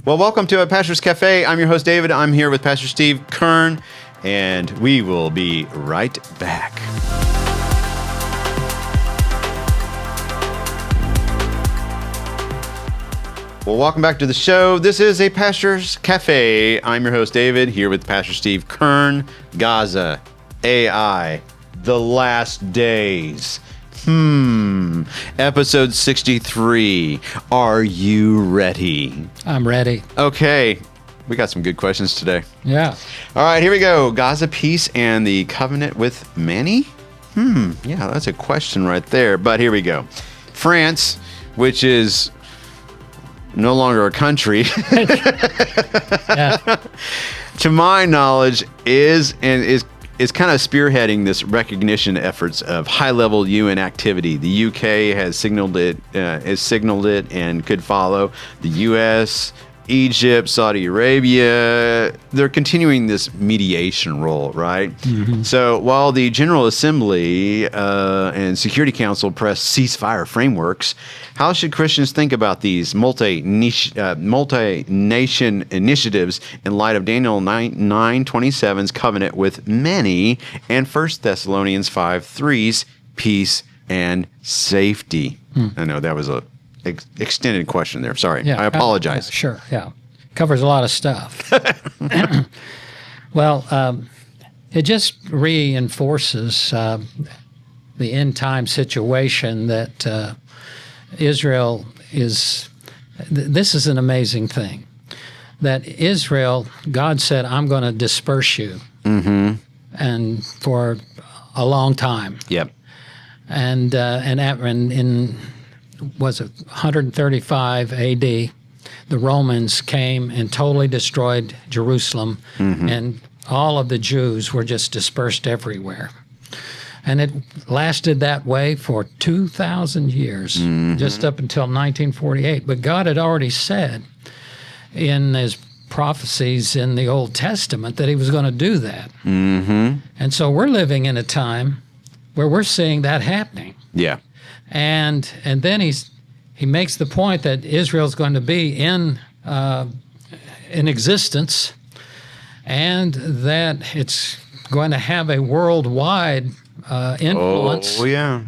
Well, welcome to Pastor's Café. I'm your host, David. I'm here with Pastor Steve Kern, and we will be right back. Well, welcome back to the show. This is a Pastor's Café. I'm your host, David, here with Pastor Steve Kern. Gaza, AI, the last days. Episode 63. Are you ready? I'm ready. Okay. We got some good questions today. Yeah. All right, here we go. Gaza peace and the covenant with many? Yeah, that's a question right there. But here we go. France, which is no longer a country, Yeah. to my knowledge, is kind of spearheading this recognition efforts of high-level UN activity. The UK has signaled it and could follow. The US, Egypt, Saudi Arabia, they're continuing this mediation role, right? Mm-hmm. So while the General Assembly and Security Council press ceasefire frameworks, how should Christians think about these multi-nation initiatives in light of Daniel 9:27's covenant with many and 1 Thessalonians 5:3's peace and safety? I know that was a extended question there. Sorry. Yeah, I apologize. Sure. Yeah. Covers a lot of stuff. Well, it just reinforces the end time situation that Israel is. This is an amazing thing. That Israel, God said, I'm going to disperse you. Mm-hmm. And for a long time. Yep. And in was it 135 AD, the Romans came and totally destroyed Jerusalem, and all of the Jews were just dispersed everywhere. And it lasted that way for 2,000 years, just up until 1948. But God had already said in his prophecies in the Old Testament that he was going to do that. Mm-hmm. And so we're living in a time where we're seeing that happening. Yeah. And then he makes the point that Israel's going to be in existence, and that it's going to have a worldwide influence. Oh, yeah.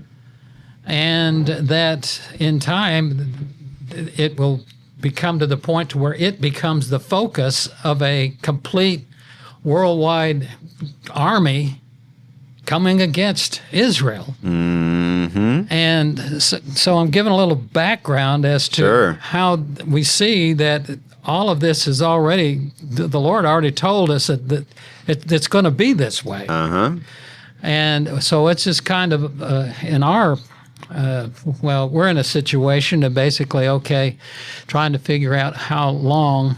And that in time it will become to the point to where it becomes the focus of a complete worldwide army coming against Israel. Mm-hmm. And so I'm giving a little background as to how we see that all of this is already, the Lord already told us that it's going to be this way. Uh-huh. And so it's just kind of in our, we're in a situation of basically, trying to figure out how long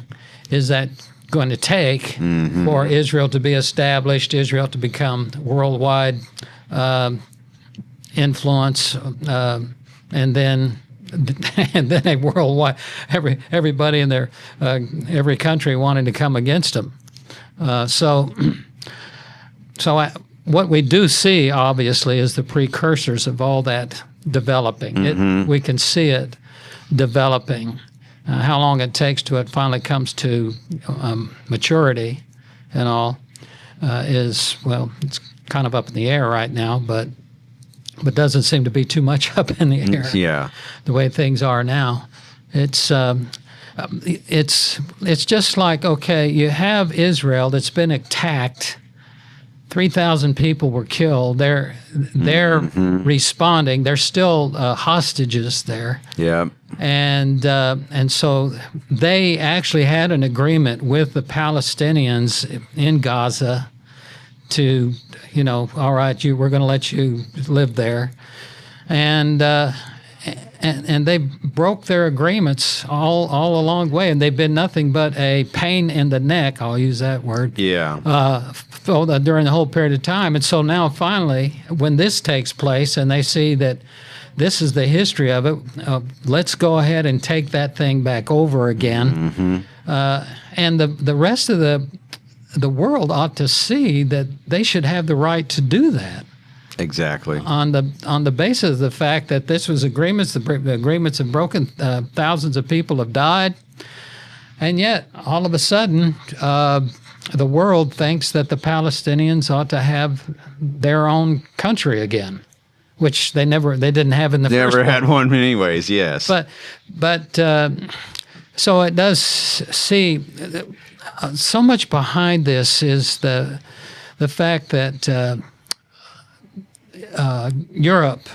is that going to take for Israel to be established, Israel to become worldwide influence, and then a worldwide everybody in their every country wanting to come against them. What we do see obviously is the precursors of all that developing. We can see it developing. How long it takes till it finally comes to maturity and all is, it's kind of up in the air right now, but doesn't seem to be too much up in the air. Yeah. The way things are now. It's just like, you have Israel that's been attacked. 3,000 people were killed. They're responding. They're still hostages there. Yeah. And so they actually had an agreement with the Palestinians in Gaza to, all right, we're going to let you live there, and they broke their agreements all along the way, and they've been nothing but a pain in the neck. I'll use that word. Yeah. During the whole period of time, and so now finally, when this takes place, and they see that this is the history of it, let's go ahead and take that thing back over again, and the rest of the world ought to see that they should have the right to do that. Exactly. On the basis of the fact that this was agreements, the agreements have broken, thousands of people have died, And yet, all of a sudden, the world thinks that the Palestinians ought to have their own country again, which they didn't have in the first place. Never had one anyways, yes. But so it does see so much behind this is the fact that Europe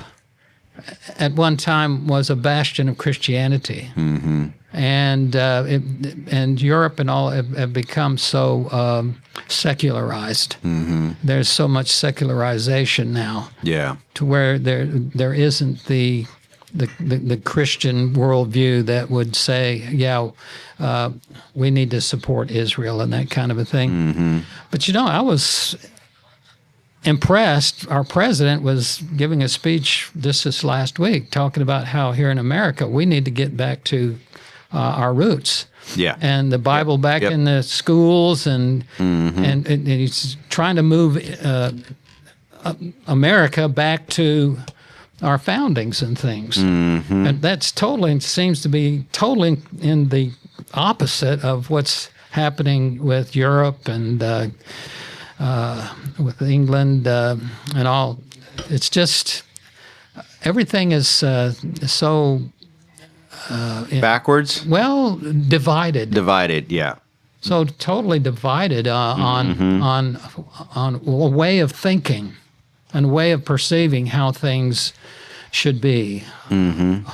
at one time was a bastion of Christianity. Mm-hmm. And Europe and all have become so secularized. Mm-hmm. There's so much secularization now. Yeah. To where there isn't the Christian worldview that would say, we need to support Israel and that kind of a thing. Mm-hmm. But I was impressed. Our president was giving a speech this last week talking about how here in America we need to get back to our roots. Yeah. And the Bible back in the schools, and he's trying to move America back to our foundings and things. Mm-hmm. And that's seems to be totally in the opposite of what's happening with Europe and with England and all. It's just everything is so backwards. Well, divided. Divided, yeah. So totally divided on a way of thinking and way of perceiving how things should be. Mm-hmm.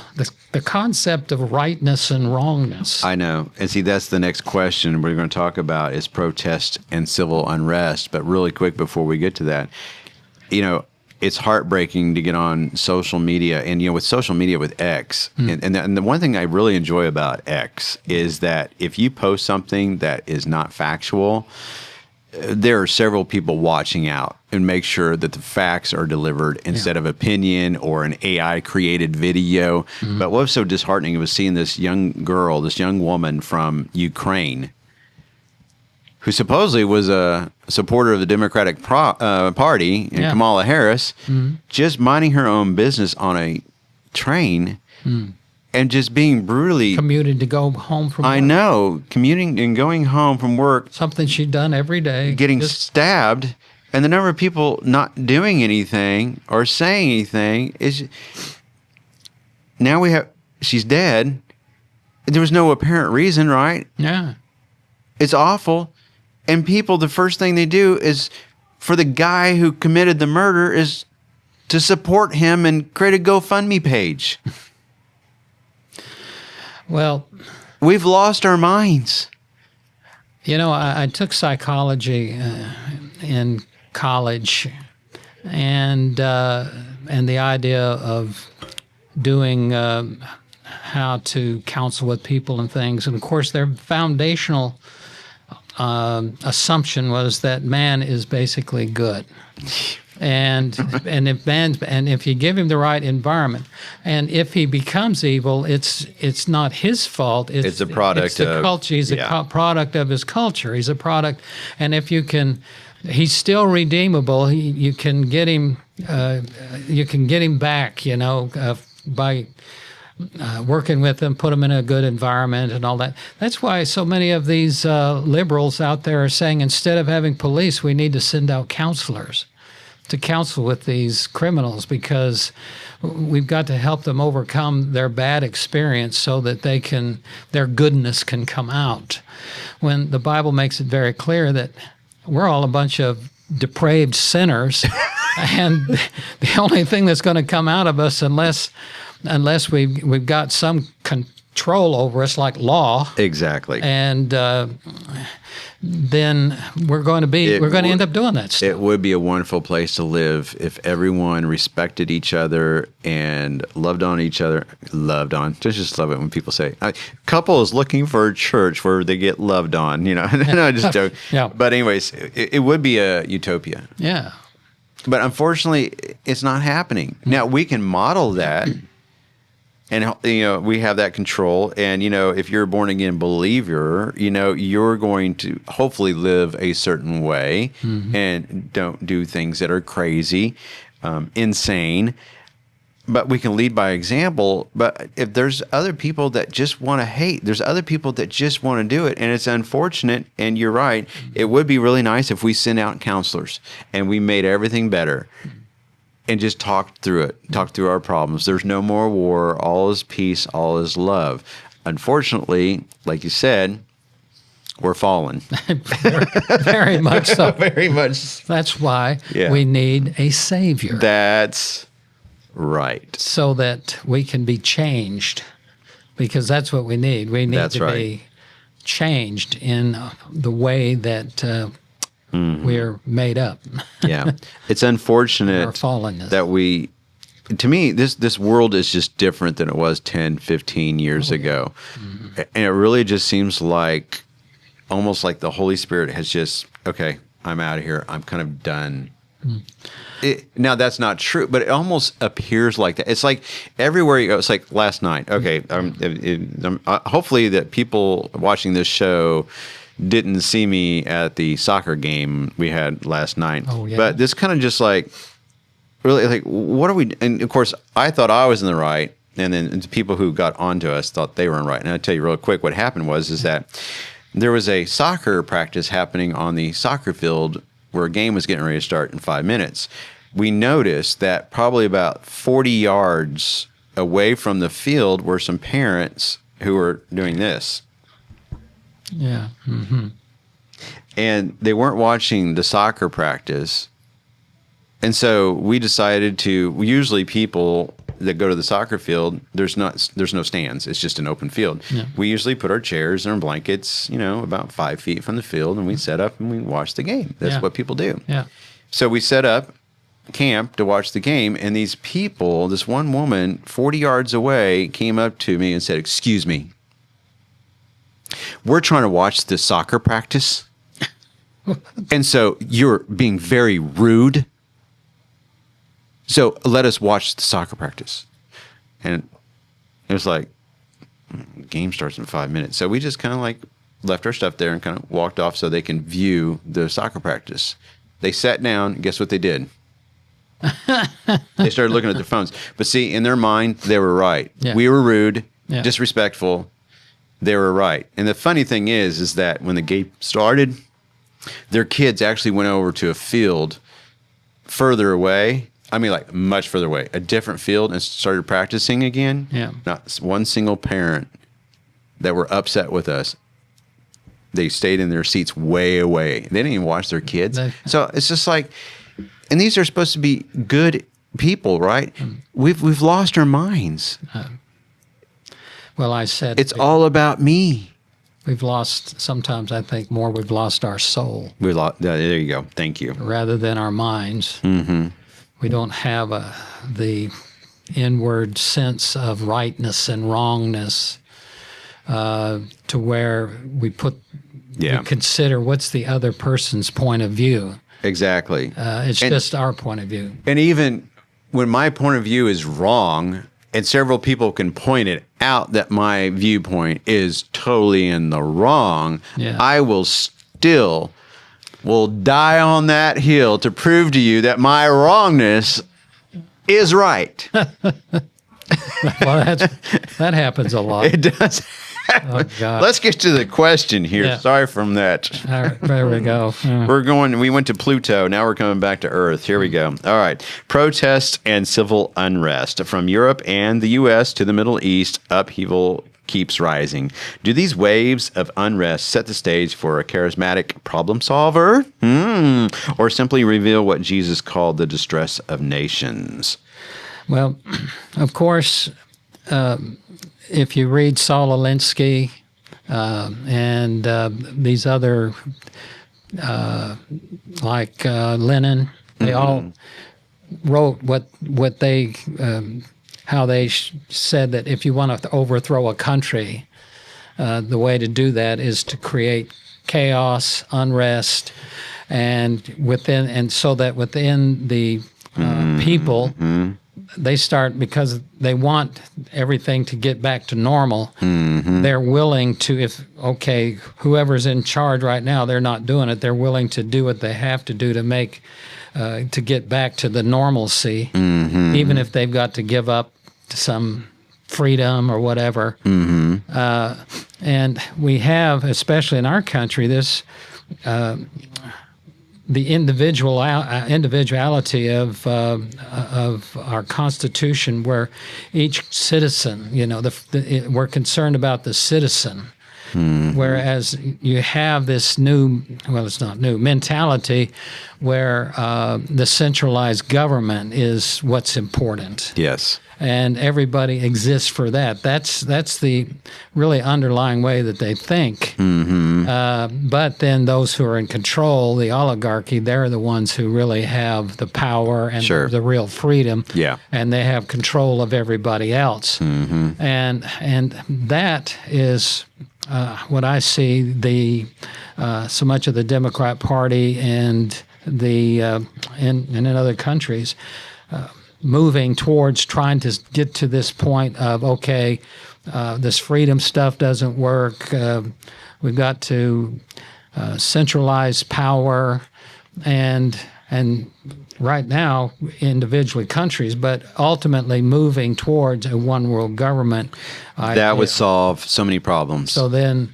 The concept of rightness and wrongness. I know. And see, that's the next question we're going to talk about is protest and civil unrest. But really quick before we get to that, it's heartbreaking to get on social media. And, with social media with X, and the one thing I really enjoy about X is that if you post something that is not factual, there are several people watching out and make sure that the facts are delivered instead of opinion or an AI created video. Mm-hmm. But what was so disheartening was seeing this young girl, this young woman from Ukraine, who supposedly was a supporter of the Democratic Party and Kamala Harris, just minding her own business on a train and just being brutally commuted to go home from work. I know, commuting and going home from work. Something she'd done every day. Getting stabbed, and the number of people not doing anything or saying anything is... Now she's dead. There was no apparent reason, right? Yeah. It's awful. And people, the first thing they do is, for the guy who committed the murder, is to support him and create a GoFundMe page. Well, we've lost our minds. I took psychology in college, and the idea of doing how to counsel with people and things, and of course, their foundational assumption was that man is basically good. And if you give him the right environment, and if he becomes evil, it's not his fault. It's a product of the culture. He's a product of his culture. He's a product, and if you can, he's still redeemable. You can get him. You can get him back. By working with them, put them in a good environment and all that. That's why so many of these liberals out there are saying instead of having police, we need to send out counselors to counsel with these criminals, because we've got to help them overcome their bad experience so that their goodness can come out. When the Bible makes it very clear that we're all a bunch of depraved sinners, and the only thing that's going to come out of us, unless we've got some control over us, like law. Exactly. And then we're going to end up doing that stuff. It would be a wonderful place to live if everyone respected each other and loved on each other. Just love it when people say, couple is looking for a church where they get loved on, No, I just joke. Yeah. But anyways, it would be a utopia. Yeah. But unfortunately, it's not happening. Now, we can model that. And, we have that control. And, if you're a born again believer, you're going to hopefully live a certain way and don't do things that are crazy, insane. but we can lead by example. But if there's other people that just want to hate, there's other people that just want to do it. And it's unfortunate. And you're right. It would be really nice if we sent out counselors and we made everything better and just talked through it, talked through our problems. There's no more war. All is peace. All is love. Unfortunately, like you said, we're fallen. Very much so. Very much. That's why we need a Savior. That's right. So that we can be changed, because that's what we need. We need to be changed in the way that we're made up. Yeah. It's unfortunate our fallenness. That to me, this world is just different than it was 10, 15 years ago. Mm-hmm. And it really just seems like, almost like the Holy Spirit has just, okay, I'm out of here. I'm kind of done. Now, that's not true, but it almost appears like that. It's like everywhere you go, it's like last night. Okay, hopefully that people watching this show didn't see me at the soccer game we had last night. Oh, yeah. But this kind of just like, really, like, what are we, and of course, I thought I was in the right, and then the people who got onto us thought they were in right. And I'll tell you real quick what happened is that there was a soccer practice happening on the soccer field where a game was getting ready to start in 5 minutes. We noticed that probably about 40 yards away from the field were some parents who were doing this. Yeah. Mm-hmm. And they weren't watching the soccer practice. And so we decided usually people that go to the soccer field, there's no stands. It's just an open field. Yeah. We usually put our chairs and our blankets, about 5 feet from the field, and we set up and we watch the game. That's what people do. Yeah. So we set up camp to watch the game, and these people, this one woman 40 yards away came up to me and said, "Excuse me, we're trying to watch the soccer practice, and so you're being very rude. So let us watch the soccer practice." And it was like, game starts in 5 minutes. So we just kind of like left our stuff there and kind of walked off so they can view the soccer practice. They sat down, and guess what they did? They started looking at their phones. But see, in their mind, they were right. Yeah. We were rude, disrespectful. They were right. And the funny thing is that when the game started, their kids actually went over to a field further away. I mean, like much further away, a different field, and started practicing again. Yeah. Not one single parent that were upset with us. They stayed in their seats way away. They didn't even watch their kids. So it's just like, and these are supposed to be good people, right? We've lost our minds. Well, I said it's all about me. We've lost, sometimes I think more, we've lost our soul. We lost. There you go. Thank you. Rather than our minds. Mm-hmm. We don't have the inward sense of rightness and wrongness to where we consider what's the other person's point of view. Exactly. It's just our point of view. And even when my point of view is wrong, and several people can point it out that my viewpoint is totally in the wrong, I will die on that hill to prove to you that my wrongness is right. Well, that happens a lot. It does. Oh, God. Let's get to the question here. Yeah. Sorry from that. All right, there we go. We went to Pluto. Now we're coming back to Earth. Here we go. All right. Protests and civil unrest. From Europe and the U.S. to the Middle East, upheaval keeps rising. Do these waves of unrest set the stage for a charismatic problem solver? Or simply reveal what Jesus called the distress of nations? Well, of course, if you read Saul Alinsky and these other, like Lenin, they all wrote what they, how they said that if you want to overthrow a country, the way to do that is to create chaos, unrest, and so that within the people, they start, because they want everything to get back to normal. They're willing to, whoever's in charge right now, they're not doing it. They're willing to do what they have to do to make, to get back to the normalcy, even if they've got to give up some freedom or whatever. And we have, especially in our country, this the individuality of our Constitution, where each citizen, we're concerned about the citizen. Whereas you have this new, well, it's not new, mentality where the centralized government is what's important. Yes. And everybody exists for that. That's the really underlying way that they think. But then those who are in control, the oligarchy, they're the ones who really have the power and the real freedom. Yeah. And they have control of everybody else. And that is what I see so much of the Democrat Party and in other countries moving towards trying to get to this point of, this freedom stuff doesn't work. We've got to centralize power and right now individually countries, but ultimately moving towards a one world government. That would solve so many problems. So then,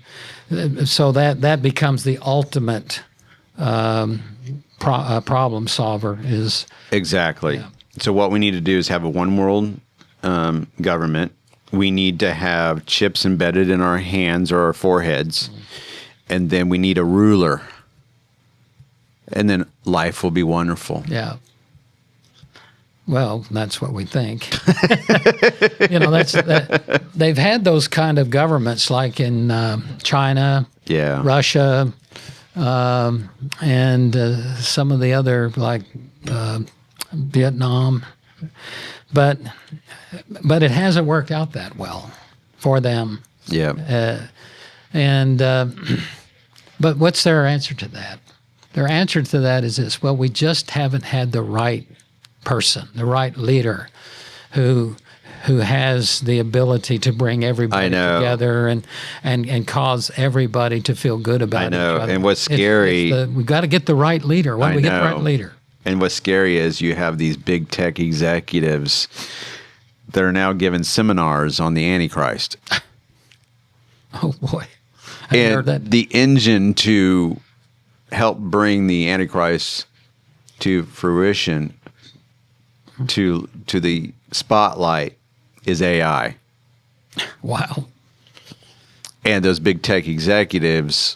that becomes the ultimate problem solver is. Exactly. Yeah. So what we need to do is have a one world government. We need to have chips embedded in our hands or our foreheads. And then we need a ruler. And then life will be wonderful. Yeah. Well, that's what we think. They've had those kind of governments like in China, Russia, and some of the other, like Vietnam, but it hasn't worked out that well for them. Yeah. But what's their answer to that? Their answer to that is this: well, we just haven't had the right person, the right leader, who has the ability to bring everybody together and cause everybody to feel good about each other. And what's scary, we've got to get the right leader. When we get the right leader. And what's scary is you have these big tech executives that are now giving seminars on the Antichrist. Oh boy. I heard that. The engine to help bring the Antichrist to fruition, to the spotlight, is AI. Wow. And those big tech executives,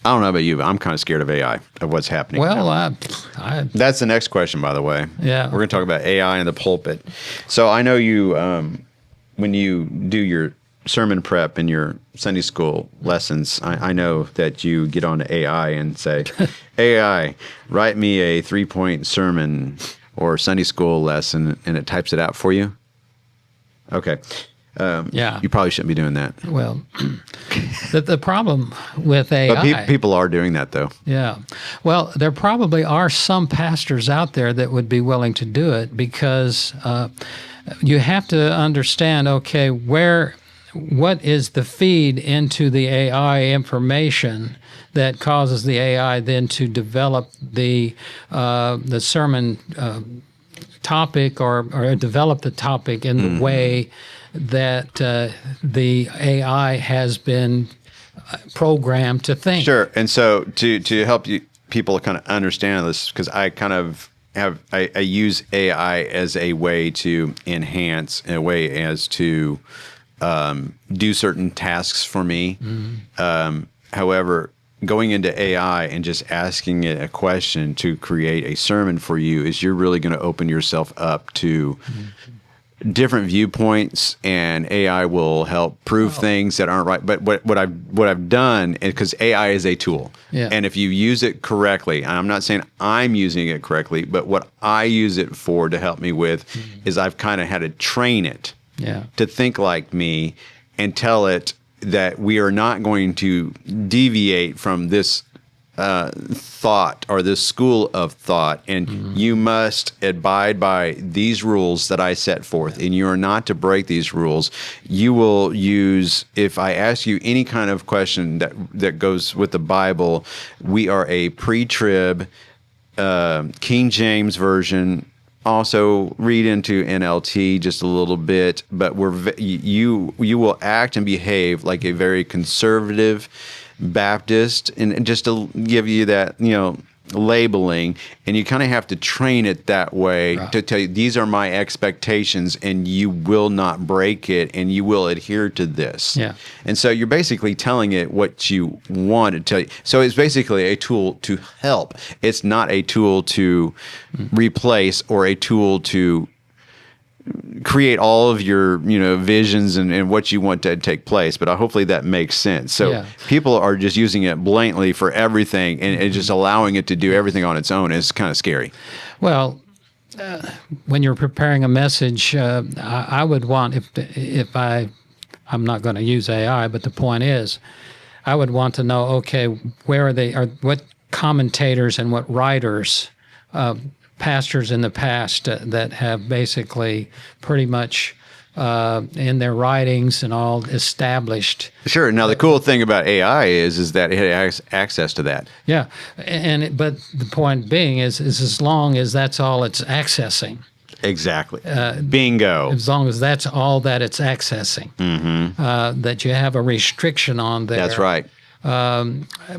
I don't know about you, but I'm kind of scared of AI, of what's happening. Well, that's the next question, by the way. Yeah. We're going to talk about AI in the pulpit. So I know you, when you do your sermon prep in your Sunday school lessons, I know that you get on AI and say, AI, write me a 3-point sermon or Sunday school lesson, and it types it out for you. Okay. You probably shouldn't be doing that. Well, the problem with AI... But people are doing that, though. Yeah. Well, there probably are some pastors out there that would be willing to do it, because you have to understand, what is the feed into the AI information that causes the AI then to develop the sermon topic or develop the topic in the way that the AI has been programmed to think. Sure. And so to help people kind of understand this, because I kind of I use AI as a way to enhance, in a way as to do certain tasks for me. However, going into AI and just asking it a question to create a sermon for you is you're really going to open yourself up to different viewpoints, and AI will help prove things that aren't right. But what I've done, because AI is a tool, and if you use it correctly, and I'm not saying I'm using it correctly, but what I use it for to help me with is I've kind of had to train it to think like me and tell it that we are not going to deviate from this thought or this school of thought, and you must abide by these rules that I set forth, and you are not to break these rules. You will use, if I ask you any kind of question that goes with the Bible, we are a pre-trib King James version. Also read into NLT just a little bit, but you will act and behave like a very conservative Baptist, and just to give you that, labeling, and you kind of have to train it that way to tell you, these are my expectations, and you will not break it, and you will adhere to this. Yeah. And so you're basically telling it what you want to tell you. So it's basically a tool to help. It's not a tool to replace or a tool to create all of your visions and what you want to take place, but hopefully that makes sense. So people are just using it blatantly for everything, and just allowing it to do everything on its own is kind of scary. Well, when you're preparing a message, I would want, I'm not going to use AI, but the point is, I would want to know, okay, where are they, or what commentators and what writers, pastors in the past that have basically pretty much in their writings and all established. Sure. Now the cool thing about AI is that it has access to that. Yeah, but the point being is as long as that's all it's accessing. Exactly. Bingo. As long as that's all that it's accessing, that you have a restriction on there. That's right.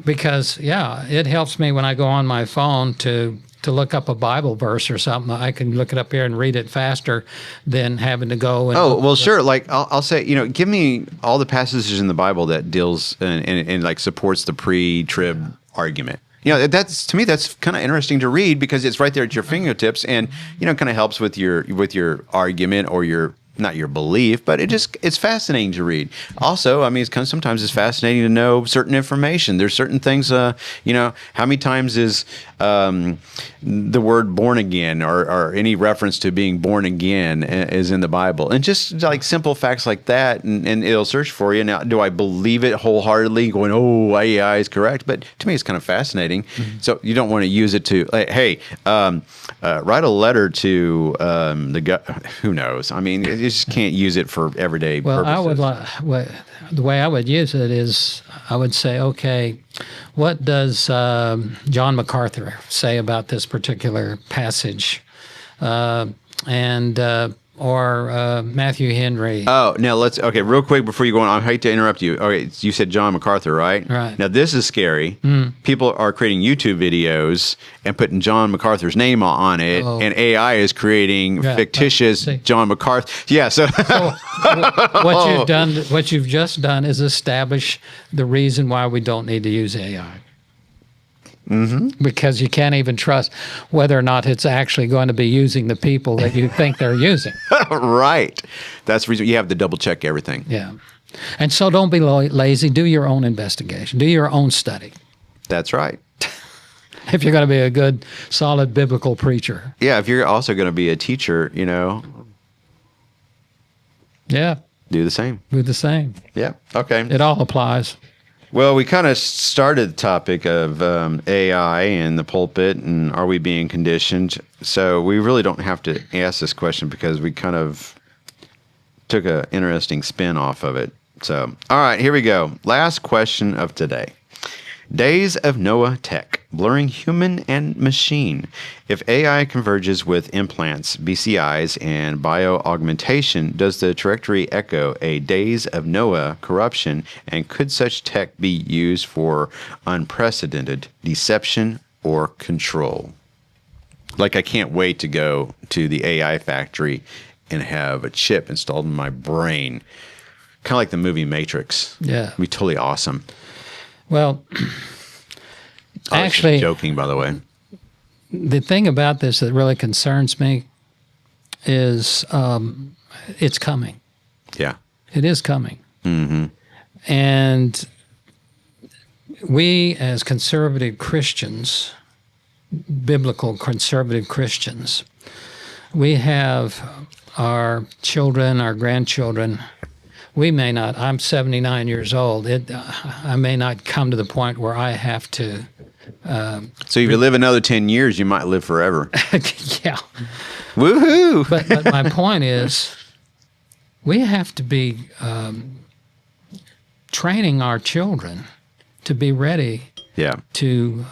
Because it helps me when I go on my phone to look up a Bible verse or something. I can look it up here and read it faster than having to go. And sure. Like I'll say, give me all the passages in the Bible that deals and like supports the pre-trib argument. That's, to me, that's kind of interesting to read because it's right there at your fingertips, and kind of helps with your argument or not your belief, but it's fascinating to read. Also, I mean, sometimes it's fascinating to know certain information. There's certain things, how many times is the word born again or any reference to being born again is in the Bible? And just like simple facts like that, and it'll search for you. Now, do I believe it wholeheartedly, going, oh, AI is correct? But to me, it's kind of fascinating. So you don't want to use it to, like, hey, write a letter to the guy, who knows? I mean, you just can't use it for everyday purposes. The way I would use it is I would say, okay, what does John MacArthur say about this particular passage? Or Matthew Henry. Oh, now real quick before you go on, I hate to interrupt you. Okay, you said John MacArthur, right? Right. Now, this is scary. People are creating YouTube videos and putting John MacArthur's name on it, and AI is creating fictitious John MacArthur. Yeah, so what you've just done is establish the reason why we don't need to use AI. Because you can't even trust whether or not it's actually going to be using the people that you think they're using. Right. That's the reason you have to double check everything. Yeah. And so don't be lazy. Do your own investigation. Do your own study. That's right. If you're going to be a good, solid biblical preacher. Yeah, if you're also going to be a teacher, Yeah. do the same. Do the same. Yeah. Okay. It all applies. Well, we kind of started the topic of AI and the pulpit, and are we being conditioned? So we really don't have to ask this question because we kind of took an interesting spin off of it. So, all right, here we go. Last question of today. Days of Noah tech, blurring human and machine. If AI converges with implants, BCIs, and bioaugmentation, does the trajectory echo a Days of Noah corruption, and could such tech be used for unprecedented deception or control? Like, I can't wait to go to the AI factory and have a chip installed in my brain. Kind of like the movie Matrix. Yeah. It'd be totally awesome. Well, I was just joking, by the way. The thing about this that really concerns me is it's coming. Yeah. It is coming. And we as conservative Christians, biblical conservative Christians, we have our children, our grandchildren. We may not, I'm 79 years old. I may not come to the point where I have to So if you live another 10 years, you might live forever. Yeah. Woohoo! But my point is, we have to be training our children to be ready Yeah. to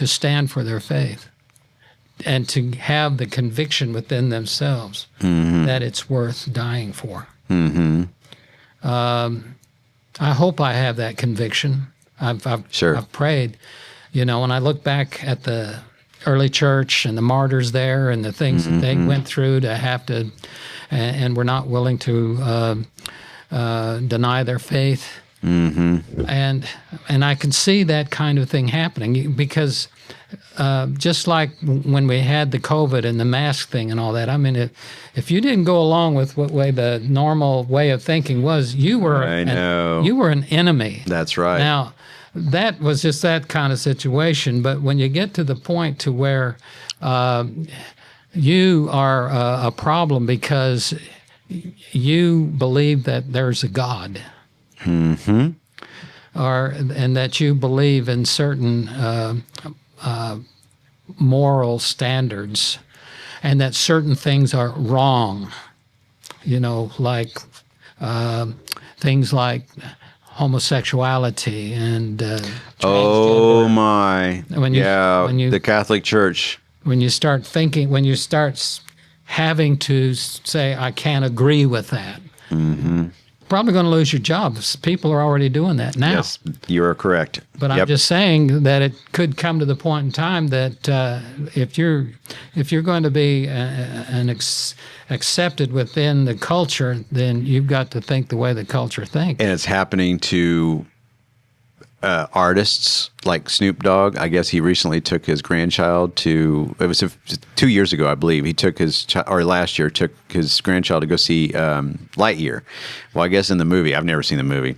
stand for their faith and to have the conviction within themselves that it's worth dying for. Mm-hmm. I hope I have that conviction. I've prayed. You know, when I look back at the early church and the martyrs there and the things that they went through to have to, and were not willing to deny their faith. Mm-hmm. And I can see that kind of thing happening because just like when we had the COVID and the mask thing and all that, I mean, if you didn't go along with what way the normal way of thinking was, you were an enemy. That's right. Now, that was just that kind of situation. But when you get to the point to where you are a problem because you believe that there's a God, and that you believe in certain moral standards, and that certain things are wrong, you know, like things like homosexuality and oh my, the Catholic Church. When you start thinking, when you start having to say, I can't agree with that, probably going to lose your job. People are already doing that now. Yes, you are correct. But I'm just saying that it could come to the point in time that if you're going to be accepted within the culture, then you've got to think the way the culture thinks. And it's happening to artists like Snoop Dogg. I guess he recently took his grandchild to, it was 2 years ago, I believe, he took last year, took his grandchild to go see Lightyear. Well, I guess in the movie, I've never seen the movie,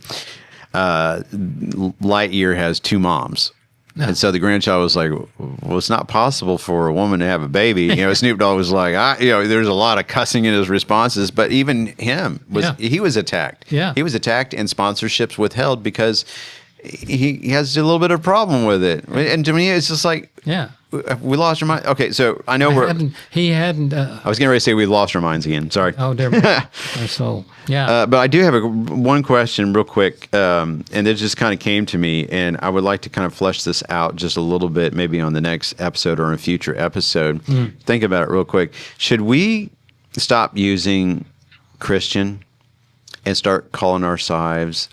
Lightyear has two moms. No. And so the grandchild was like, well, it's not possible for a woman to have a baby. You know, Snoop Dogg was like, there's a lot of cussing in his responses, but even him, he was attacked. Yeah. He was attacked and sponsorships withheld because he has a little bit of a problem with it. And to me, it's just like, we lost our mind. Okay, so I know he hadn't. I was getting ready to say we lost our minds again. Sorry. Oh, dear. So, yeah. But I do have one question real quick, and it just kind of came to me, and I would like to kind of flesh this out just a little bit, maybe on the next episode or in a future episode. Think about it real quick. Should we stop using Christian and start calling ourselves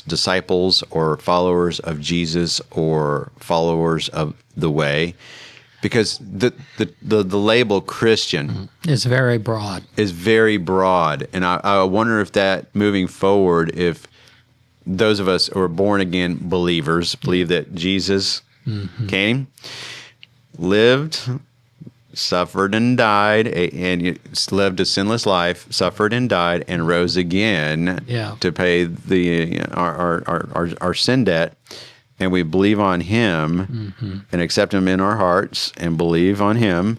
disciples or followers of Jesus or followers of the way? Because the label Christian is very broad. And I wonder if that moving forward, if those of us who are born again believers believe that Jesus came, lived, suffered and died, and lived a sinless life, suffered and died, and rose again to pay our sin debt, and we believe on Him and accept Him in our hearts and believe on Him,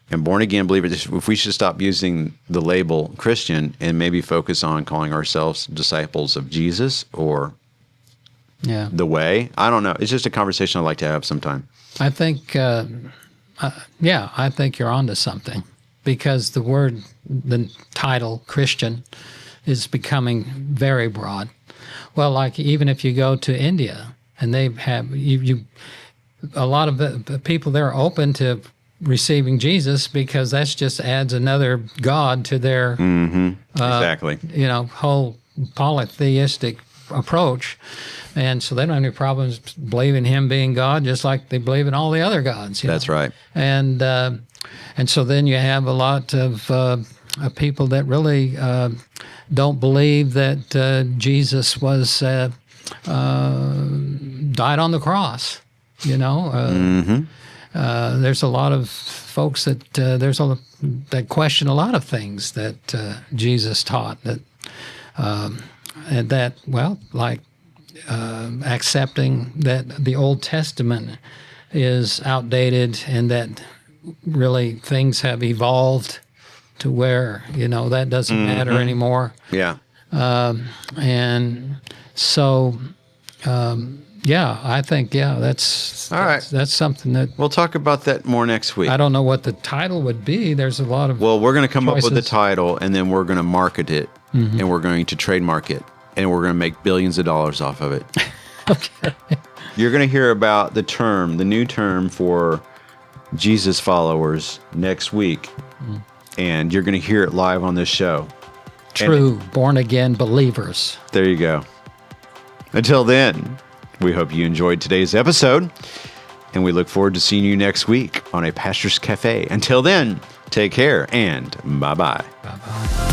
and born again believers. If we should stop using the label Christian and maybe focus on calling ourselves disciples of Jesus or the way. I don't know. It's just a conversation I'd like to have sometime. I think. I think you're onto something, because the title Christian is becoming very broad. Well, like even if you go to India and they have a lot of the people there are open to receiving Jesus, because that's just adds another God to their exactly whole polytheistic approach. And so they don't have any problems believing Him being God, just like they believe in all the other gods. That's right. And so then you have a lot of people that really don't believe that Jesus was died on the cross. There's a lot of folks that that question a lot of things that Jesus taught, accepting that the Old Testament is outdated and that really things have evolved to where, that doesn't matter anymore. Yeah. And so I think, that's All right. That's something that We'll talk about that more next week. I don't know what the title would be. There's a lot of Well, we're going to come up with the choices. title, and then we're going to market it, and we're going to trademark it, and we're going to make billions of dollars off of it. Okay. You're going to hear about the new term for Jesus followers next week, and you're going to hear it live on this show. True born-again believers. There you go. Until then, we hope you enjoyed today's episode, and we look forward to seeing you next week on a Pastor's Cafe. Until then, take care and bye-bye. Bye-bye.